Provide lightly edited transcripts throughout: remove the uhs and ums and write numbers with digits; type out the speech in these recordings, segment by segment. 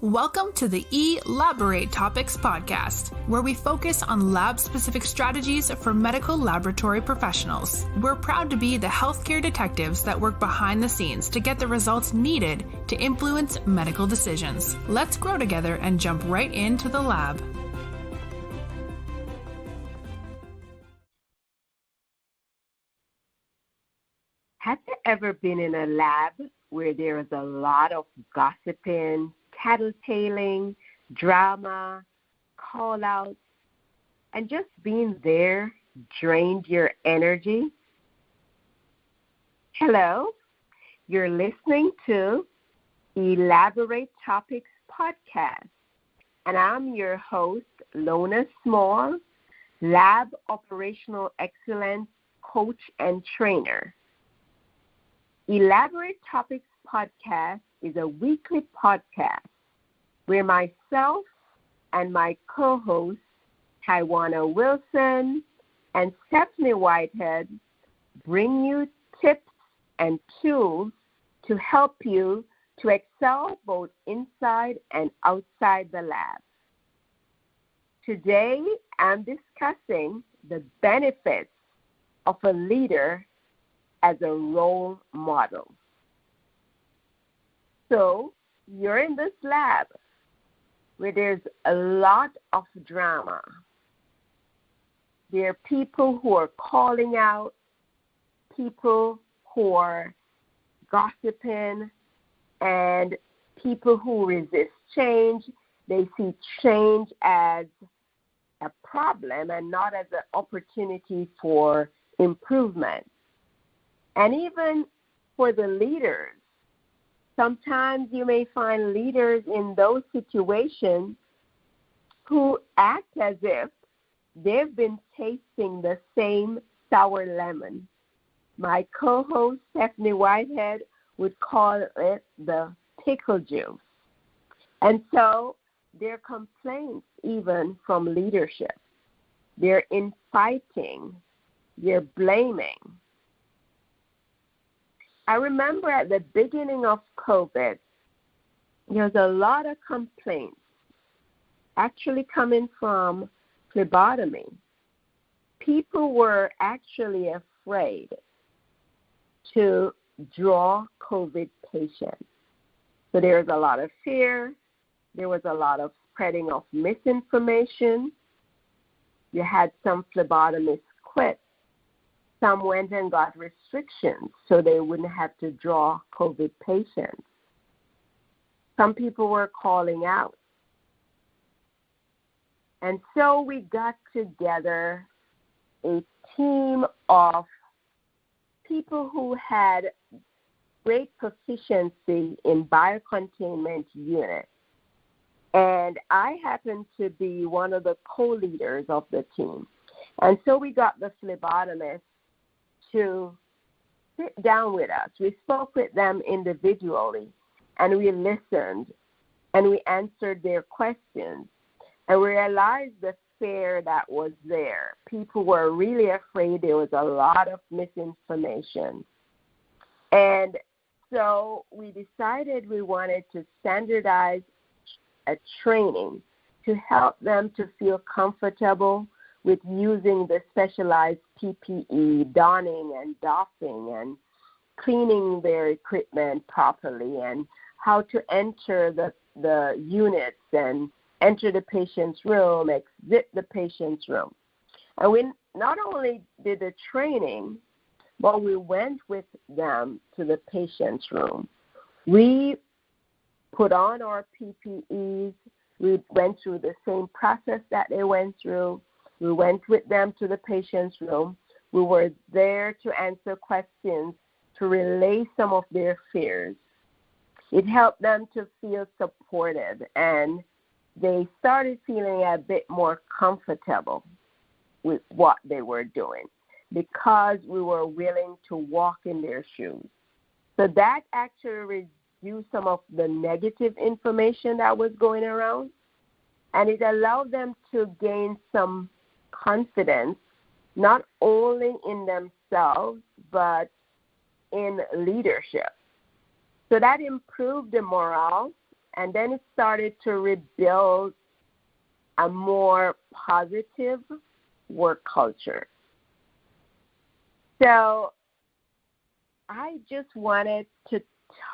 Welcome to the eLABorate Topics podcast, where we focus on lab-specific strategies for medical laboratory professionals. We're proud to be the healthcare detectives that work behind the scenes to get the results needed to influence medical decisions. Let's grow together and jump right into the lab. Have you ever been in a lab where there is a lot of gossiping, tattletaling, drama, call-outs, and just being there drained your energy? Hello, you're listening to eLABorate Topics podcast, and I'm your host, Lona Small, Lab Operational Excellence Coach and Trainer. eLABorate Topics podcast is a weekly podcast where myself and my co-hosts, Tawana Wilson and Stephanie Whitehead, bring you tips and tools to help you to excel both inside and outside the lab. Today, I'm discussing the benefits of a leader as a role model. So, you're in this lab where there's a lot of drama. There are people who are calling out, people who are gossiping, and people who resist change. They see change as a problem and not as an opportunity for improvement. And even for the leaders, sometimes you may find leaders in those situations who act as if they've been tasting the same sour lemon. My co-host, Stephanie Whitehead, would call it the pickle juice. And so there are complaints even from leadership. They're infighting. They're blaming. I remember at the beginning of COVID, there was a lot of complaints actually coming from phlebotomy. People were actually afraid to draw COVID patients. So there was a lot of fear. There was a lot of spreading of misinformation. You had some phlebotomists quit. Some went and got restrictions so they wouldn't have to draw COVID patients. Some people were calling out. And so we got together a team of people who had great proficiency in biocontainment units. And I happened to be one of the co-leaders of the team. And so we got the phlebotomists to sit down with us. We spoke with them individually, and we listened, and we answered their questions, and we realized the fear that was there. People were really afraid. There was a lot of misinformation. And so we decided we wanted to standardize a training to help them to feel comfortable with using the specialized PPE, donning and doffing and cleaning their equipment properly, and how to enter the units and enter the patient's room, exit the patient's room. And we not only did the training, but we went with them to the patient's room. We put on our PPEs. We went through the same process that they went through. We went with them to the patient's room. We were there to answer questions, to relay some of their fears. It helped them to feel supported, and they started feeling a bit more comfortable with what they were doing because we were willing to walk in their shoes. So that actually reduced some of the negative information that was going around, and it allowed them to gain some confidence, not only in themselves, but in leadership. So that improved the morale and then it started to rebuild a more positive work culture. So I just wanted to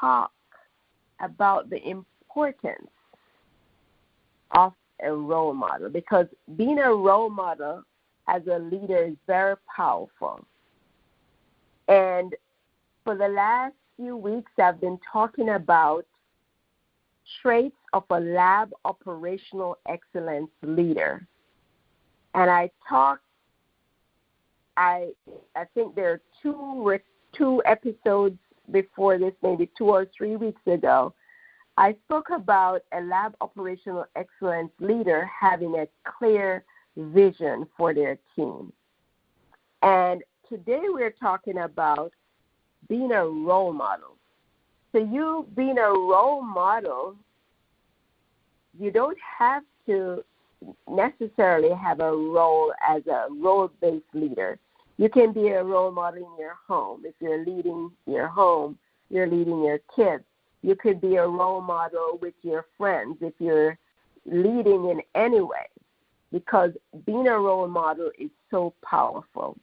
talk about the importance of a role model, because being a role model as a leader is very powerful. And for the last few weeks, I've been talking about traits of a lab operational excellence leader. And I think there are two episodes before this, maybe 2 or 3 weeks ago, I spoke about a lab operational excellence leader having a clear vision for their team. And today we're talking about being a role model. So you being a role model, you don't have to necessarily have a role as a role-based leader. You can be a role model in your home. If you're leading your home, you're leading your kids. You could be a role model with your friends if you're leading in any way, because being a role model is so powerful.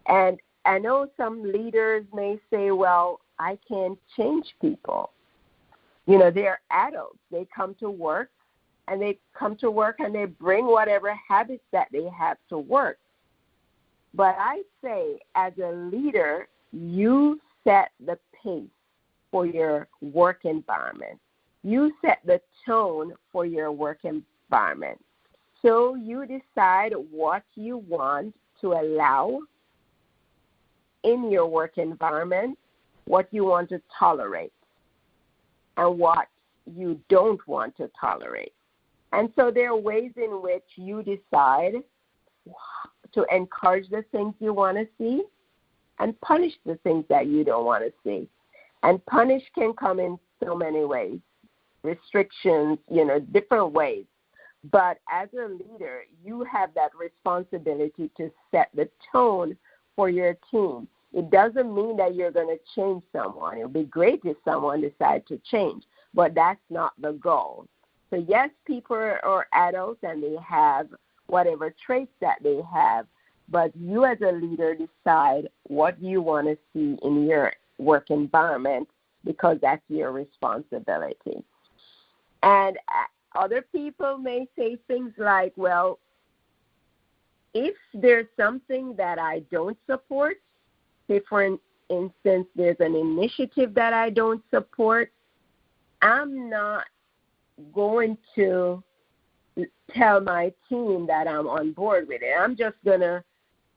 And I know some leaders may say, well, I can't change people. You know, they're adults. They come to work and they bring whatever habits that they have to work. But I say, as a leader, you set the pace for your work environment. You set the tone for your work environment. So you decide what you want to allow in your work environment, what you want to tolerate, and what you don't want to tolerate. And so there are ways in which you decide to encourage the things you want to see and punish the things that you don't want to see. And punish can come in so many ways, restrictions, different ways. But as a leader, you have that responsibility to set the tone for your team. It doesn't mean that you're going to change someone. It would be great if someone decides to change, but that's not the goal. So yes, people are adults and they have whatever traits that they have, but you as a leader decide what you want to see in your work environment, because that's your responsibility. And other people may say things like, well, if there's something that I don't support, say for instance, there's an initiative that I don't support, I'm not going to tell my team that I'm on board with it. I'm just going to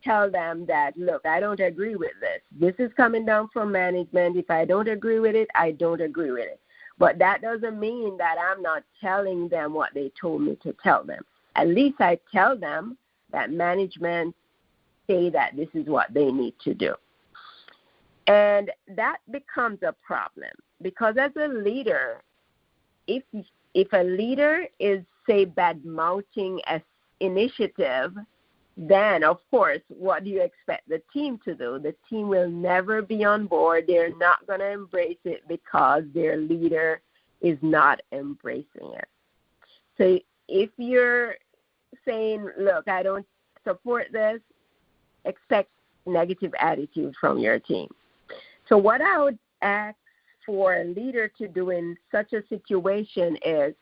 tell them that, look, I don't agree with this. This is coming down from management. If I don't agree with it, I don't agree with it. But that doesn't mean that I'm not telling them what they told me to tell them. At least I tell them that management say that this is what they need to do. And that becomes a problem, because as a leader, if a leader is, say, bad-mouthing an initiative, then, of course, what do you expect the team to do? The team will never be on board. They're not going to embrace it because their leader is not embracing it. So if you're saying, look, I don't support this, expect negative attitude from your team. So what I would ask for a leader to do in such a situation is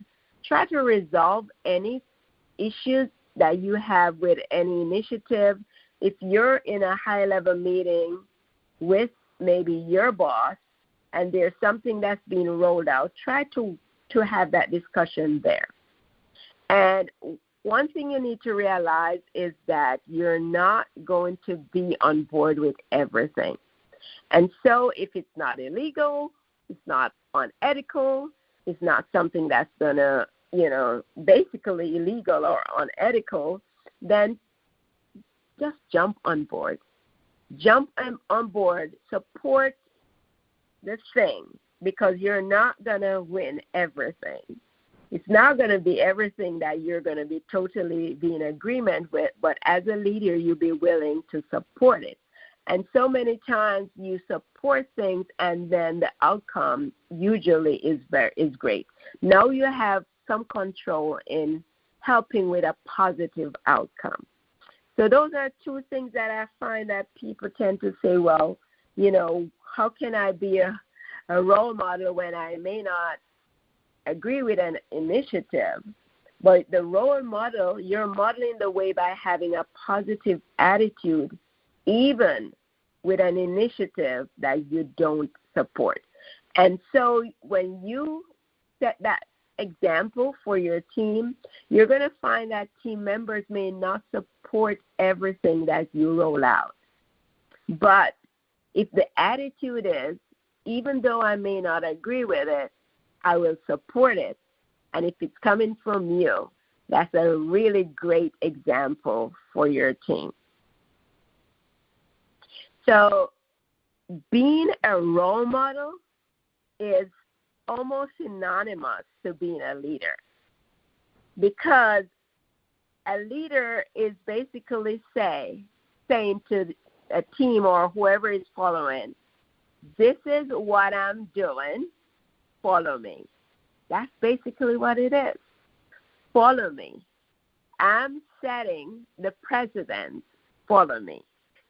try to resolve any issues that you have with any initiative. If you're in a high-level meeting with maybe your boss and there's something that's being rolled out, try to have that discussion there. And one thing you need to realize is that you're not going to be on board with everything. And so if it's not illegal, it's not unethical, it's not something that's going to, basically illegal or unethical, then just jump on board. Jump on board, support the thing, because you're not going to win everything. It's not going to be everything that you're going to be totally be in agreement with, but as a leader, you'll be willing to support it. And so many times you support things and then the outcome usually is great. Now you have some control in helping with a positive outcome. So those are two things that I find that people tend to say, well, how can I be a role model when I may not agree with an initiative? But the role model, you're modeling the way by having a positive attitude, even with an initiative that you don't support. And so when you set that example for your team, you're going to find that team members may not support everything that you roll out. But if the attitude is, even though I may not agree with it, I will support it, and if it's coming from you, that's a really great example for your team. So being a role model is almost synonymous to being a leader, because a leader is basically saying to a team or whoever is following, this is what I'm doing, follow me. That's basically what it is. Follow me. I'm setting the precedent, follow me.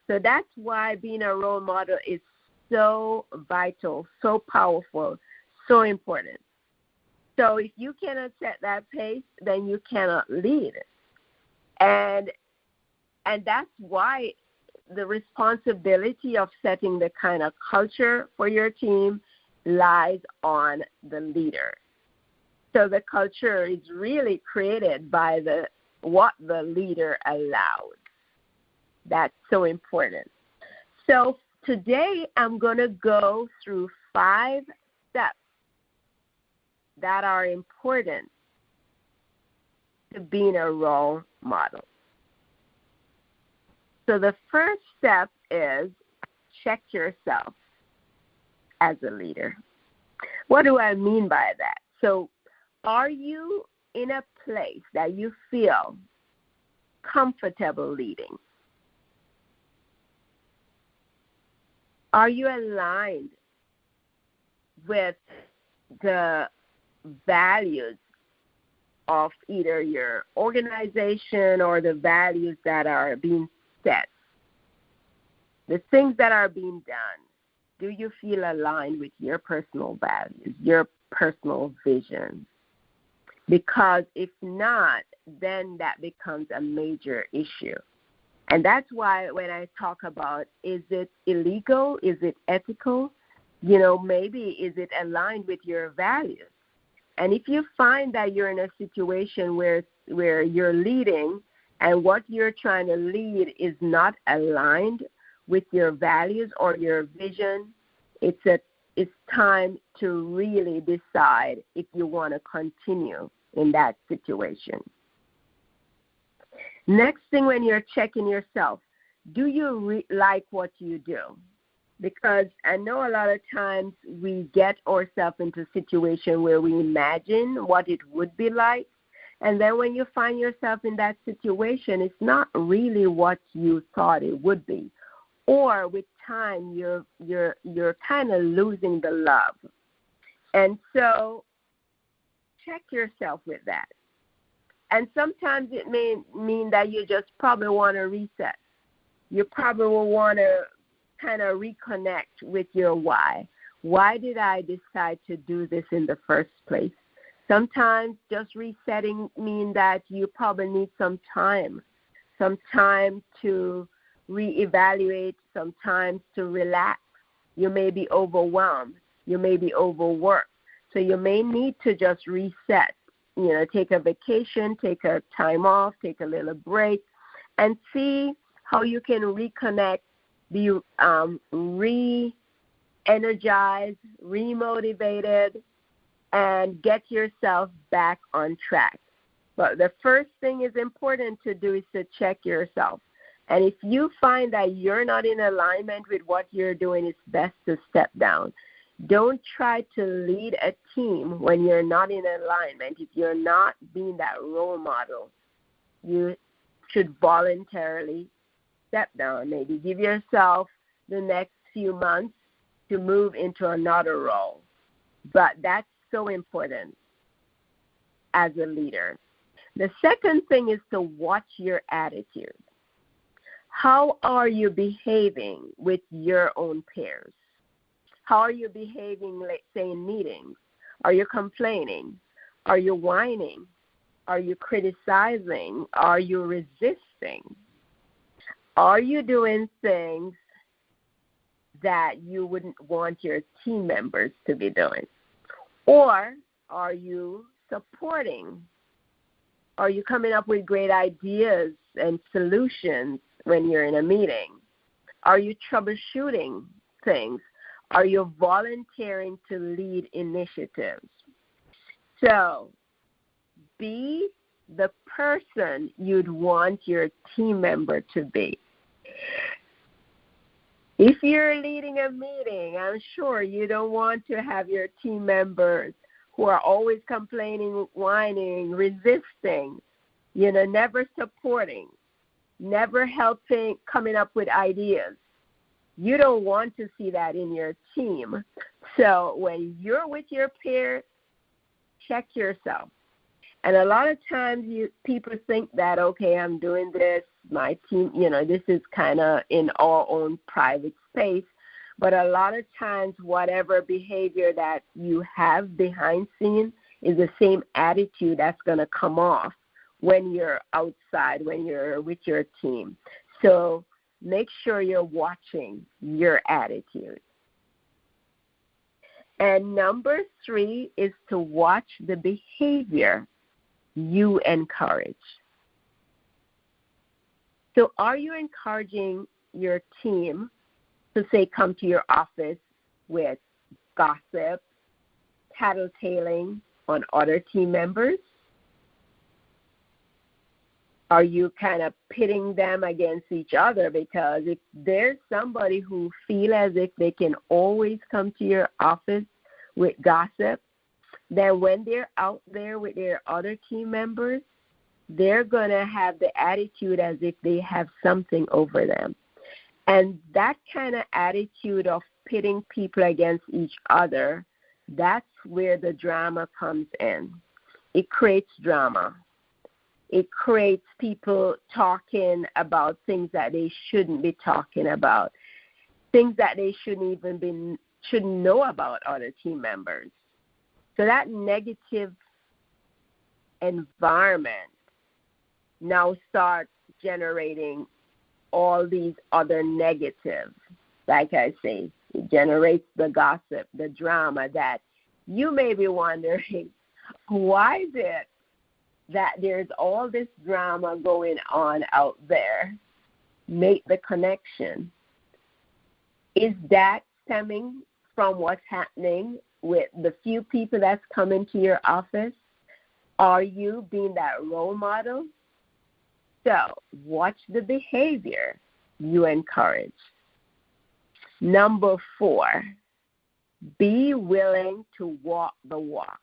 So that's why being a role model is so vital, so powerful, so important. So if you cannot set that pace, then you cannot lead. And that's why the responsibility of setting the kind of culture for your team lies on the leader. So the culture is really created by what the leader allows. That's so important. So today I'm going to go through 5 steps that are important to being a role model. So the first step is check yourself as a leader. What do I mean by that? So are you in a place that you feel comfortable leading? Are you aligned with the values of either your organization or the values that are being set? The things that are being done, do you feel aligned with your personal values, your personal vision? Because if not, then that becomes a major issue. And that's why when I talk about, is it illegal? Is it ethical? Maybe is it aligned with your values? And if you find that you're in a situation where you're leading and what you're trying to lead is not aligned with your values or your vision, it's time to really decide if you want to continue in that situation. Next thing, when you're checking yourself, do you like what you do? Because I know a lot of times we get ourselves into a situation where we imagine what it would be like, and then when you find yourself in that situation, it's not really what you thought it would be. Or with time, you're kind of losing the love. And so check yourself with that. And sometimes it may mean that you just probably want to reset. You probably will want to kind of reconnect with your why. Why did I decide to do this in the first place? Sometimes just resetting means that you probably need some time to reevaluate, sometimes to relax. You may be overwhelmed. You may be overworked. So you may need to just reset. Take a vacation, take a time off, take a little break, and see how you can reconnect, be re-energized, re-motivated, and get yourself back on track. But the first thing is important to do is to check yourself. And if you find that you're not in alignment with what you're doing, it's best to step down. Don't try to lead a team when you're not in alignment. If you're not being that role model, you should voluntarily step down. Maybe give yourself the next few months to move into another role. But that's so important as a leader. The second thing is to watch your attitude. How are you behaving with your own peers? How are you behaving, let's say, in meetings? Are you complaining? Are you whining? Are you criticizing? Are you resisting? Are you doing things that you wouldn't want your team members to be doing? Or are you supporting? Are you coming up with great ideas and solutions when you're in a meeting? Are you troubleshooting things? Are you volunteering to lead initiatives? So be the person you'd want your team member to be. If you're leading a meeting, I'm sure you don't want to have your team members who are always complaining, whining, resisting, never supporting, never helping, coming up with ideas. You don't want to see that in your team. So when you're with your peers, check yourself. And a lot of times people think that, okay, I'm doing this, my team, this is kind of in our own private space. But a lot of times whatever behavior that you have behind scenes is the same attitude that's going to come off when you're outside, when you're with your team. So make sure you're watching your attitude. And number 3 is to watch the behavior you encourage. So are you encouraging your team to, say, come to your office with gossip, tattletaling on other team members? Are you kind of pitting them against each other? Because if there's somebody who feel as if they can always come to your office with gossip, then when they're out there with their other team members, they're going to have the attitude as if they have something over them. And that kind of attitude of pitting people against each other, that's where the drama comes in. It creates drama. It creates people talking about things that they shouldn't be talking about, things that they shouldn't know about other team members. So that negative environment now starts generating all these other negatives. Like I say, it generates the gossip, the drama that you may be wondering, why is it that there's all this drama going on out there? Make the connection. Is that stemming from what's happening with the few people that's coming to your office? Are you being that role model? So watch the behavior you encourage. Number 4, be willing to walk the walk.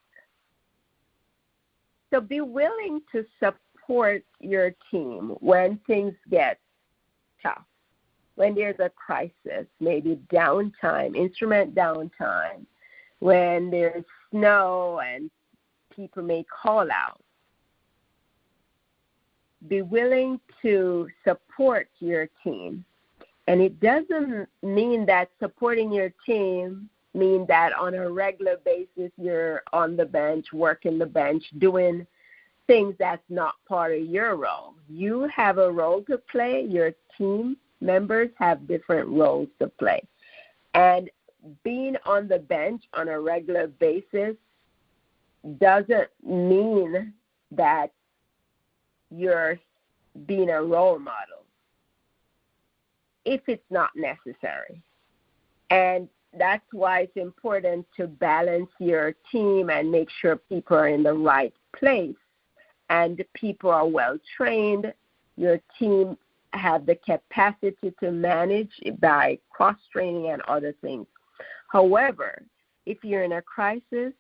So be willing to support your team when things get tough, when there's a crisis, maybe downtime, instrument downtime, when there's snow and people may call out. Be willing to support your team. And it doesn't mean that supporting your team means that on a regular basis you're on the bench, working the bench, doing things that's not part of your role. You have a role to play. Your team members have different roles to play. And being on the bench on a regular basis doesn't mean that you're being a role model if it's not necessary. And that's why it's important to balance your team and make sure people are in the right place and people are well trained. Your team have the capacity to manage by cross-training and other things. However, if you're in a crisis,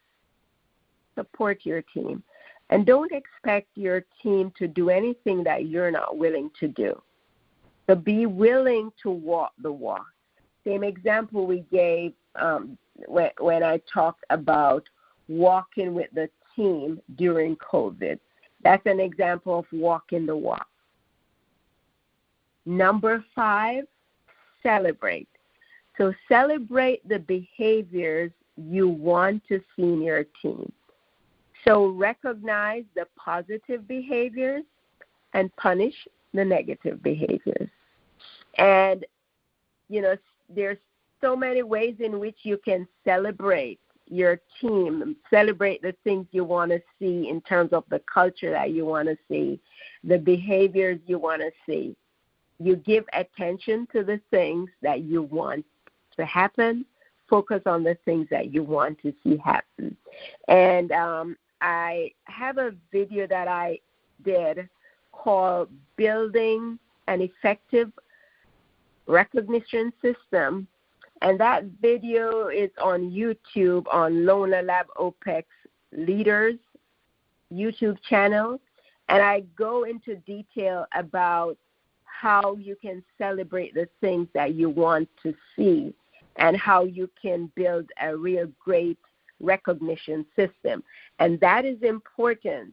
support your team. And don't expect your team to do anything that you're not willing to do. So be willing to walk the walk. Same example we gave when I talked about walking with the team during COVID. That's an example of walking the walk. Number 5, celebrate. So celebrate the behaviors you want to see in your team. So recognize the positive behaviors and punish the negative behaviors. And, there's so many ways in which you can celebrate your team, celebrate the things you want to see in terms of the culture that you want to see, the behaviors you want to see. You give attention to the things that you want to happen, focus on the things that you want to see happen. And I have a video that I did called Building an Effective Recognition System, and that video is on YouTube on Lona Lab OPEX Leaders YouTube channel, and I go into detail about how you can celebrate the things that you want to see and how you can build a real great recognition system. And that is important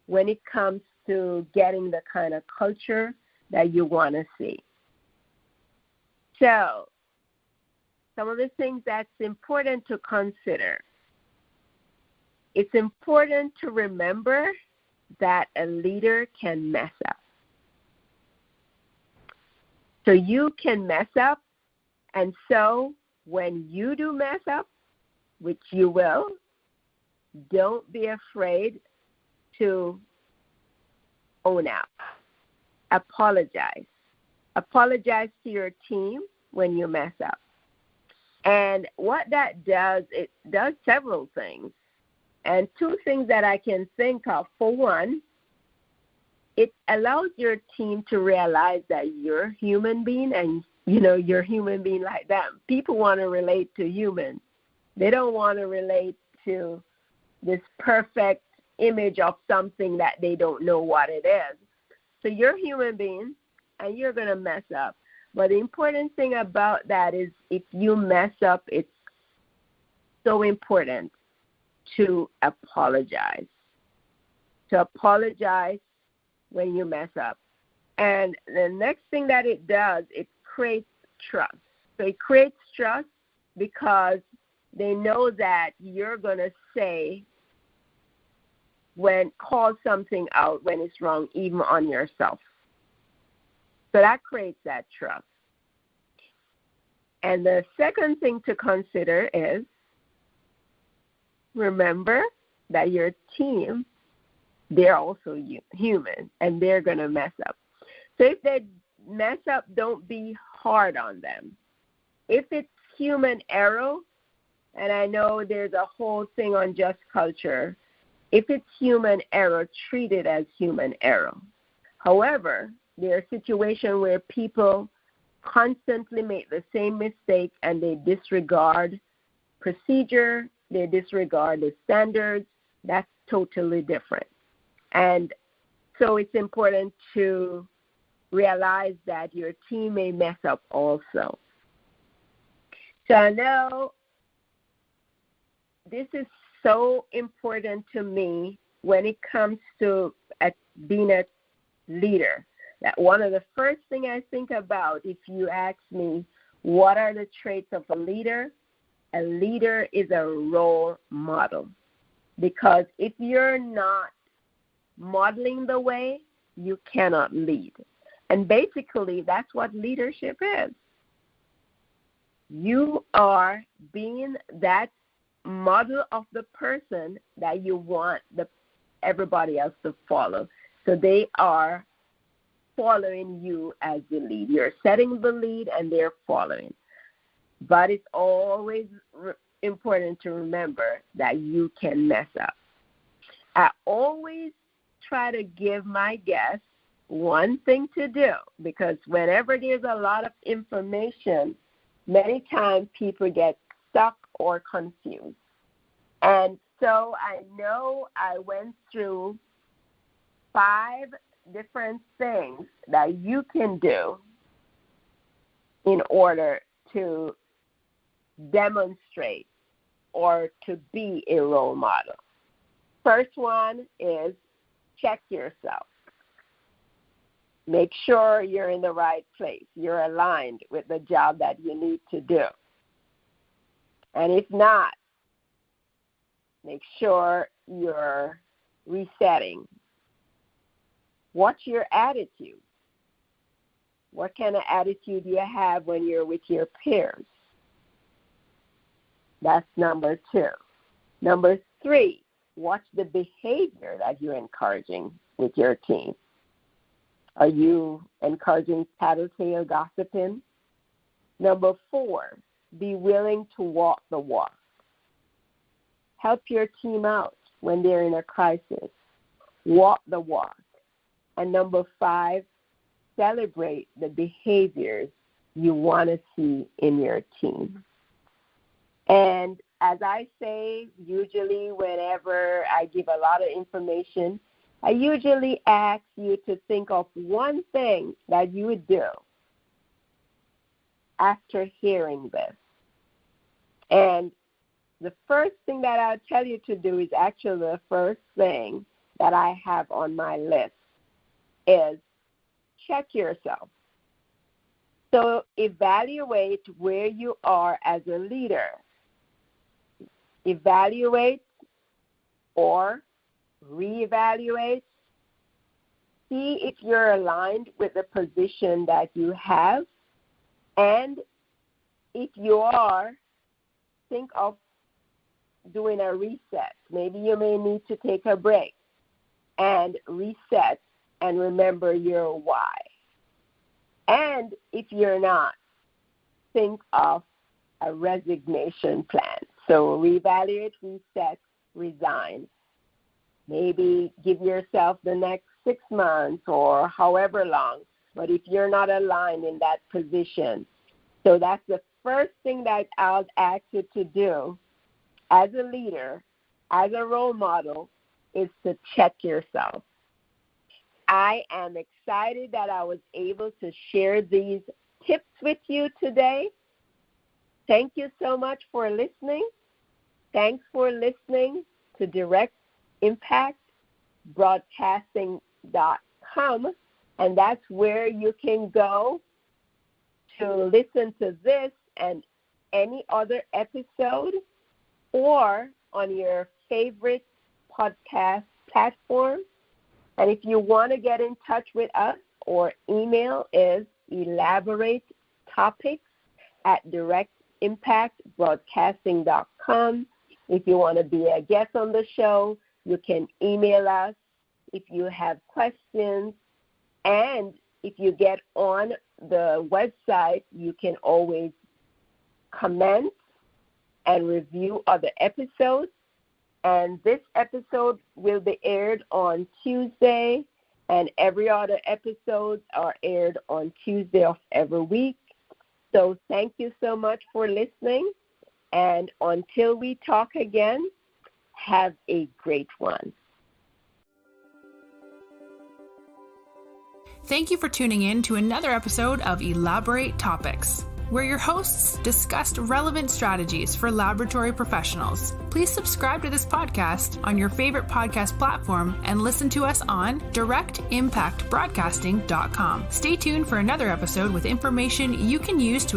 when it comes to getting the kind of culture that you want to see. So, some of the things that's important to consider. It's important to remember that a leader can mess up. So you can mess up, and so when you do mess up, which you will, don't be afraid to own up. Apologize. Apologize to your team when you mess up. And what that does, it does several things. And 2 things that I can think of. For one, it allows your team to realize that you're a human being and, you're a human being like them. People want to relate to humans. They don't want to relate to this perfect image of something that they don't know what it is. So you're a human being, and you're going to mess up. But the important thing about that is if you mess up, it's so important to apologize. To apologize when you mess up. And the next thing that it does, it creates trust. So it creates trust because they know that you're going to call something out when it's wrong, even on yourself. So that creates that trust. And the second thing to consider is remember that your team, they're also human, and they're going to mess up. So if they mess up, don't be hard on them. If it's human error, and I know there's a whole thing on just culture, if it's human error, treat it as human error. However, there are situations where people constantly make the same mistake and they disregard procedure, they disregard the standards. That's totally different. And so it's important to realize that your team may mess up also. So I know this is so important to me when it comes to being a leader. That one of the first things I think about, if you ask me, what are the traits of a leader? A leader is a role model. Because if you're not modeling the way, you cannot lead. And basically, that's what leadership is. You are being that model of the person that you want everybody else to follow. So they are following you as the lead. You're setting the lead and they're following. But it's always important to remember that you can mess up. I always try to give my guests one thing to do, because whenever there's a lot of information, many times people get stuck or confused. And so I know I went through 5 different things that you can do in order to demonstrate or to be a role model. First one is check yourself. Make sure you're in the right place. You're aligned with the job that you need to do. And if not, make sure you're resetting. What's your attitude? What kind of attitude do you have when you're with your peers? That's number 2. Number 3, what's the behavior that you're encouraging with your team? Are you encouraging tattletale gossiping? Number 4, be willing to walk the walk. Help your team out when they're in a crisis. Walk the walk. And number 5, celebrate the behaviors you want to see in your team. And as I say, usually whenever I give a lot of information, I usually ask you to think of one thing that you would do after hearing this. And the first thing that I'll tell you to do is actually the first thing that I have on my list is check yourself. So evaluate where you are as a leader. Evaluate or reevaluate. See if you're aligned with the position that you have. And if you are, think of doing a reset. Maybe you may need to take a break and reset and remember your why. And if you're not, think of a resignation plan. So reevaluate, reset, resign. Maybe give yourself the next 6 months or however long. But if you're not aligned in that position, so that's the first thing that I'll ask you to do as a leader, as a role model, is to check yourself. I am excited that I was able to share these tips with you today. Thank you so much for listening. Thanks for listening to Direct Impact Broadcasting.com, and that's where you can go to listen to this and any other episode, or on your favorite podcast platform. And if you want to get in touch with us, or email is eLABorateTopics@directimpactbroadcasting.com. If you want to be a guest on the show, you can email us if you have questions. And if you get on the website, you can always comment and review other episodes. And this episode will be aired on Tuesday, and every other episode are aired on Tuesday of every week. So thank you so much for listening. And until we talk again, have a great one. Thank you for tuning in to another episode of eLABorate Topics, where your hosts discussed relevant strategies for laboratory professionals. Please subscribe to this podcast on your favorite podcast platform and listen to us on directimpactbroadcasting.com. Stay tuned for another episode with information you can use to